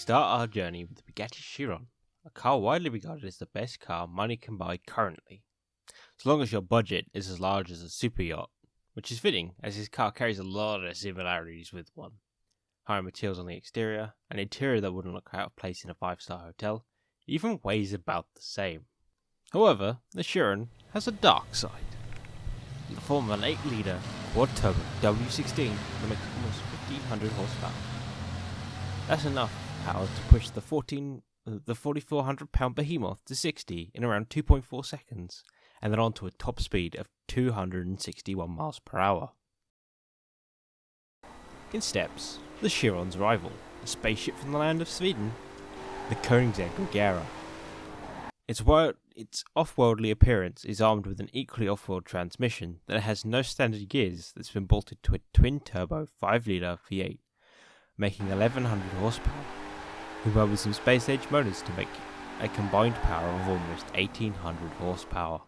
start our journey with the Bugatti Chiron, a car widely regarded as the best car money can buy currently, as long as your budget is as large as a super yacht, which is fitting as this car carries a lot of similarities with one. Higher materials on the exterior, an interior that wouldn't look out of place in a 5-star hotel, even weighs about the same. However, the Chiron has a dark side. In the form of an 8-litre quad-turbo W16 that makes almost 1,500 horsepower. That's enough power to push the 4,400-pound behemoth to 60 in around 2.4 seconds, and then on to a top speed of 261 miles per hour. In steps, the Chiron's rival, a spaceship from the land of Sweden, the Mandragora. Its off-worldly appearance is armed with an equally off-world transmission that has no standard gears that's been bolted to a twin-turbo 5-litre V8, making 1,100 horsepower, combined with some space-age motors to make a combined power of almost 1,800 horsepower.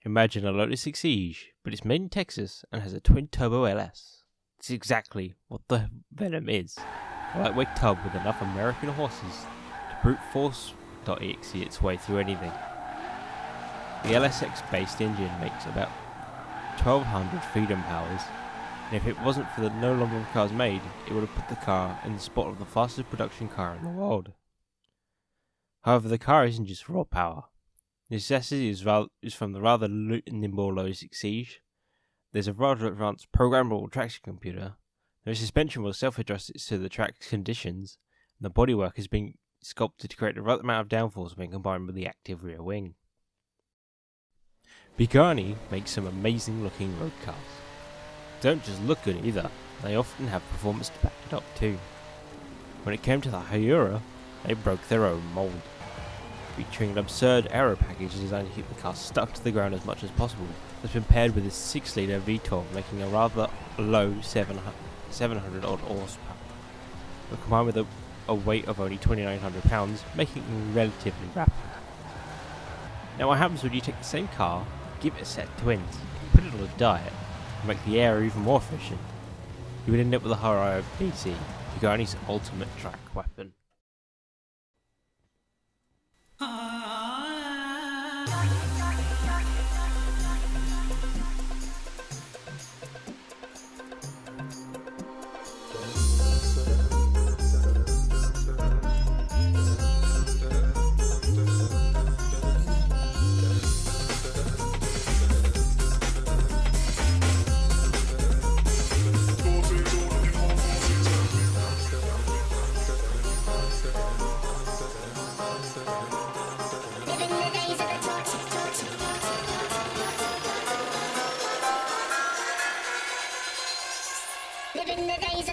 Imagine a Lotus Exige, but it's made in Texas and has a twin-turbo LS. It's exactly what the Venom is. A lightweight tub with enough American horses to brute force.exe its way through anything. The LSX-based engine makes about 1200 freedom powers, and if it wasn't for the no number of cars made, it would have put the car in the spot of the fastest production car in the world. However, the car isn't just raw power. The necessity is from the rather nimble Lotus Exige. There's a rather advanced programmable traction computer. The suspension will self-adjust to the track's conditions, and the bodywork has been sculpted to create the right amount of downforce when combined with the active rear wing. Bigani makes some amazing looking road cars. They don't just look good either, they often have performance to back it up too. When it came to the Hyura, they broke their own mould, featuring an absurd aero package designed to keep the car stuck to the ground as much as possible. That's been paired with a 6-litre V12, making a rather low 700 odd horsepower, but combined with a weight of only 2,900 pounds, making it relatively rapid. Now what happens when you take the same car, give it a set of twins, put it on a diet, and make the air even more efficient? You would end up with a Hyura BC, Bugani's ultimate track weapon. Living the days of the torch. Living the days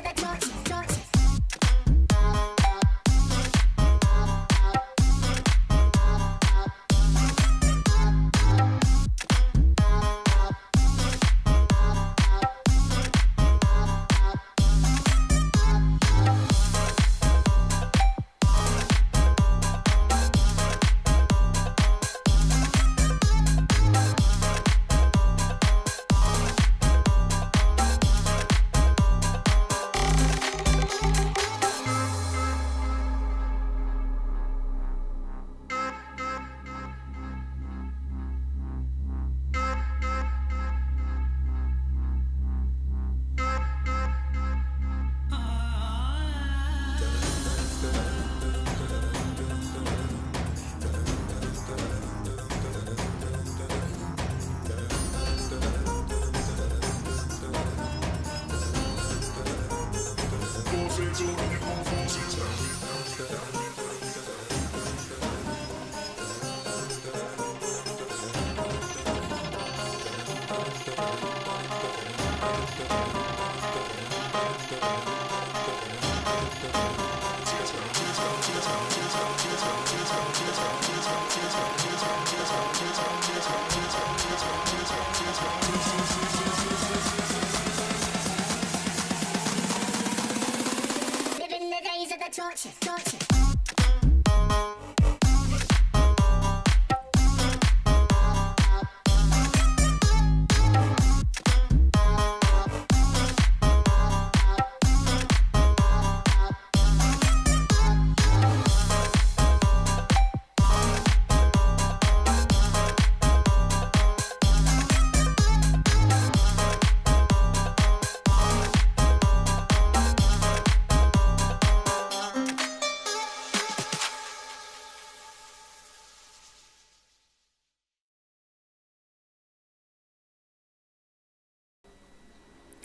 of the torture.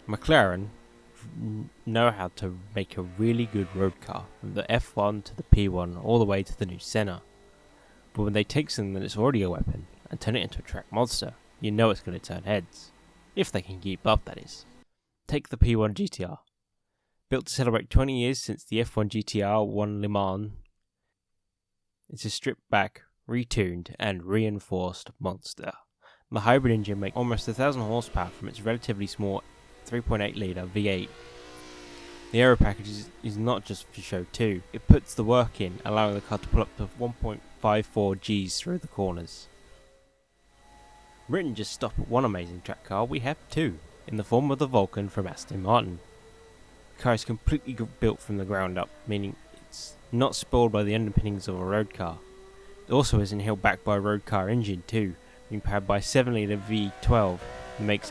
McLaren know how to make a really good road car, from the F1 to the P1 all the way to the new Senna. But when they take something that's already a weapon and turn it into a track monster, you know it's going to turn heads. If they can keep up, that is. Take the P1 GTR. Built to celebrate 20 years since the F1 GTR won Le Mans, it's a stripped back, retuned and reinforced monster. The hybrid engine makes almost 1,000 horsepower from its relatively small 3.8 litre V8. The aero package is not just for show too, it puts the work in, allowing the car to pull up to 1.54 Gs through the corners. Written just stop at one amazing track car, we have two, in the form of the Vulcan from Aston Martin. The car is completely built from the ground up, meaning it's not spoiled by the underpinnings of a road car. It also isn't held back by a road car engine too, being powered by a 7-litre V12 and makes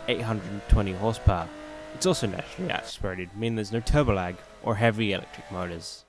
820 horsepower. It's also naturally aspirated, meaning there's no turbo lag or heavy electric motors.